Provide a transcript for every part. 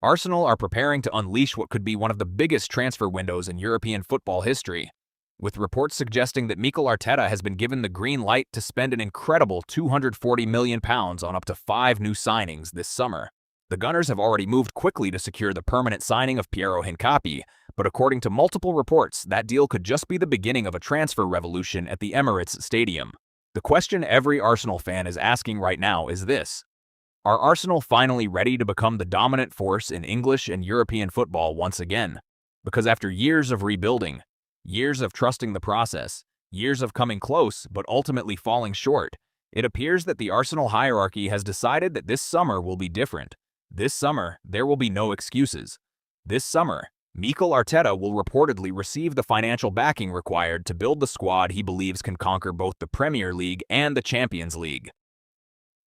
Arsenal are preparing to unleash what could be one of the biggest transfer windows in European football history, with reports suggesting that Mikel Arteta has been given the green light to spend an incredible £240 million on up to 5 new signings this summer. The Gunners have already moved quickly to secure the permanent signing of Piero Hincapie, but according to multiple reports, that deal could just be the beginning of a transfer revolution at the Emirates Stadium. The question every Arsenal fan is asking right now is this: are Arsenal finally ready to become the dominant force in English and European football once again? Because after years of rebuilding, years of trusting the process, years of coming close but ultimately falling short, it appears that the Arsenal hierarchy has decided that this summer will be different. This summer, there will be no excuses. This summer, Mikel Arteta will reportedly receive the financial backing required to build the squad he believes can conquer both the Premier League and the Champions League.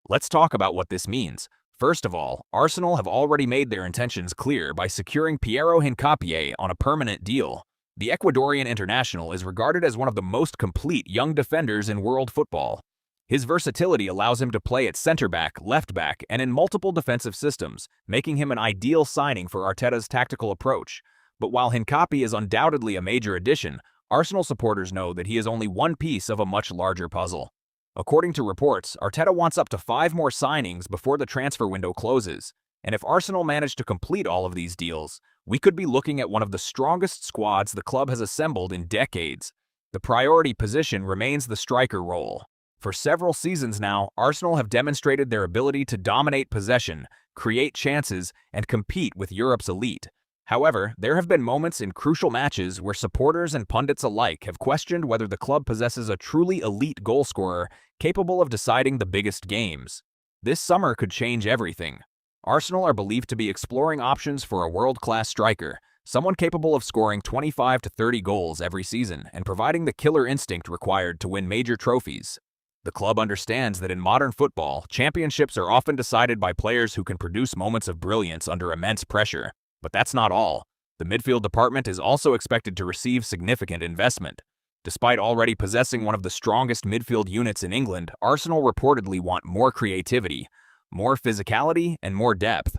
Let's talk about what this means. First of all, Arsenal have already made their intentions clear by securing Piero Hincapie on a permanent deal. The Ecuadorian international is regarded as one of the most complete young defenders in world football. His versatility allows him to play at center-back, left-back, and in multiple defensive systems, making him an ideal signing for Arteta's tactical approach. But while Hincapie is undoubtedly a major addition, Arsenal supporters know that he is only one piece of a much larger puzzle. According to reports, Arteta wants up to 5 more signings before the transfer window closes, and if Arsenal manage to complete all of these deals, we could be looking at one of the strongest squads the club has assembled in decades. The priority position remains the striker role. For several seasons now, Arsenal have demonstrated their ability to dominate possession, create chances, and compete with Europe's elite. However, there have been moments in crucial matches where supporters and pundits alike have questioned whether the club possesses a truly elite goalscorer capable of deciding the biggest games. This summer could change everything. Arsenal are believed to be exploring options for a world-class striker, someone capable of scoring 25 to 30 goals every season and providing the killer instinct required to win major trophies. The club understands that in modern football, championships are often decided by players who can produce moments of brilliance under immense pressure. But that's not all. The midfield department is also expected to receive significant investment. Despite already possessing one of the strongest midfield units in England, Arsenal reportedly want more creativity, more physicality, and more depth.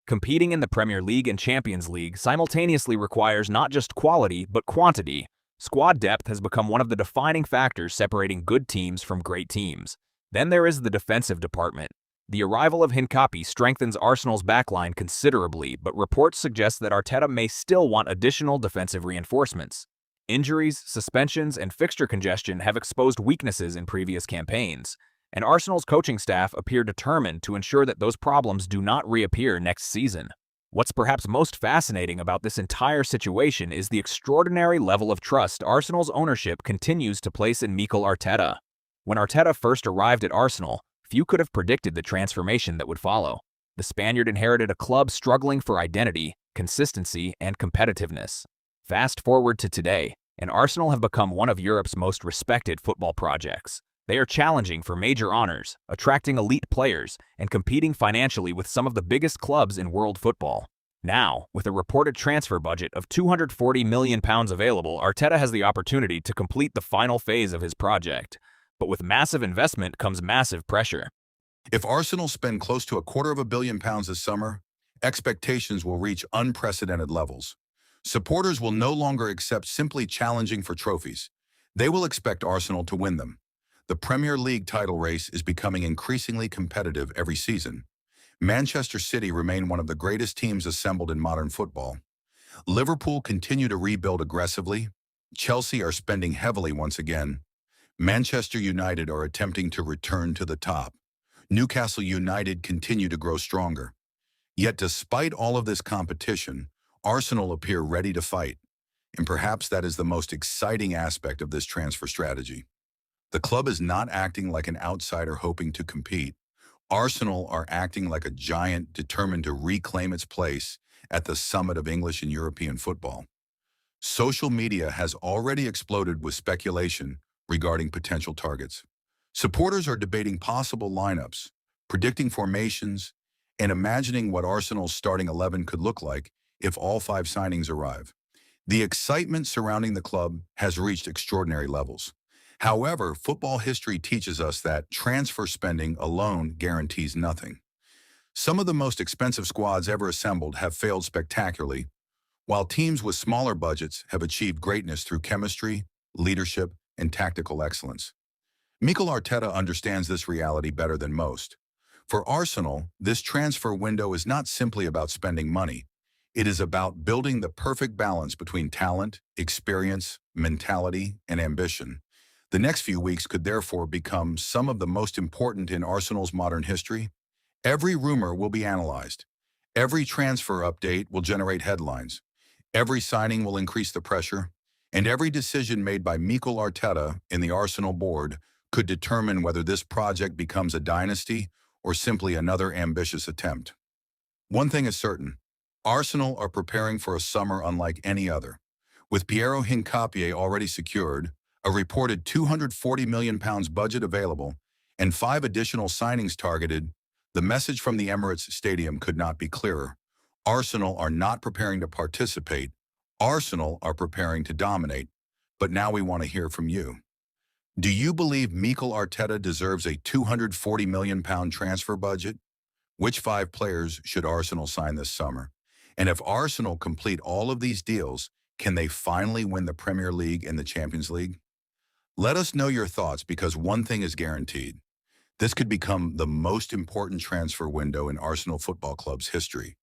Competing in the Premier League and Champions League simultaneously requires not just quality, but quantity. Squad depth has become one of the defining factors separating good teams from great teams. Then there is the defensive department. The arrival of Hincapie strengthens Arsenal's backline considerably, but reports suggest that Arteta may still want additional defensive reinforcements. Injuries, suspensions, and fixture congestion have exposed weaknesses in previous campaigns, and Arsenal's coaching staff appear determined to ensure that those problems do not reappear next season. What's perhaps most fascinating about this entire situation is the extraordinary level of trust Arsenal's ownership continues to place in Mikel Arteta. When Arteta first arrived at Arsenal, few could have predicted the transformation that would follow. The Spaniard inherited a club struggling for identity, consistency, and competitiveness. Fast forward to today, and Arsenal have become one of Europe's most respected football projects. They are challenging for major honors, attracting elite players, and competing financially with some of the biggest clubs in world football. Now, with a reported transfer budget of £240 million available, Arteta has the opportunity to complete the final phase of his project. But with massive investment comes massive pressure. If Arsenal spend close to £250 million this summer, expectations will reach unprecedented levels. Supporters will no longer accept simply challenging for trophies. They will expect Arsenal to win them. The Premier League title race is becoming increasingly competitive every season. Manchester City remain one of the greatest teams assembled in modern football. Liverpool continue to rebuild aggressively. Chelsea are spending heavily once again. Manchester United are attempting to return to the top. Newcastle United continue to grow stronger. Yet despite all of this competition, Arsenal appear ready to fight. And perhaps that is the most exciting aspect of this transfer strategy. The club is not acting like an outsider hoping to compete. Arsenal are acting like a giant determined to reclaim its place at the summit of English and European football. Social media has already exploded with speculation regarding potential targets. Supporters are debating possible lineups, predicting formations, and imagining what Arsenal's starting 11 could look like if all 5 signings arrive. The excitement surrounding the club has reached extraordinary levels. However, football history teaches us that transfer spending alone guarantees nothing. Some of the most expensive squads ever assembled have failed spectacularly, while teams with smaller budgets have achieved greatness through chemistry, leadership, and tactical excellence. Mikel Arteta understands this reality better than most. For Arsenal, this transfer window is not simply about spending money. It is about building the perfect balance between talent, experience, mentality, and ambition. The next few weeks could therefore become some of the most important in Arsenal's modern history. Every rumor will be analyzed. Every transfer update will generate headlines. Every signing will increase the pressure. And every decision made by Mikel Arteta in the Arsenal board could determine whether this project becomes a dynasty or simply another ambitious attempt. One thing is certain, Arsenal are preparing for a summer unlike any other. With Piero Hincapie already secured, a reported £240 million budget available, and 5 additional signings targeted, the message from the Emirates Stadium could not be clearer. Arsenal are not preparing to participate. Arsenal are preparing to dominate. But now we want to hear from you. Do you believe Mikel Arteta deserves a £240 million transfer budget? Which 5 players should Arsenal sign this summer? And if Arsenal complete all of these deals, can they finally win the Premier League and the Champions League? Let us know your thoughts, because one thing is guaranteed. This could become the most important transfer window in Arsenal Football Club's history.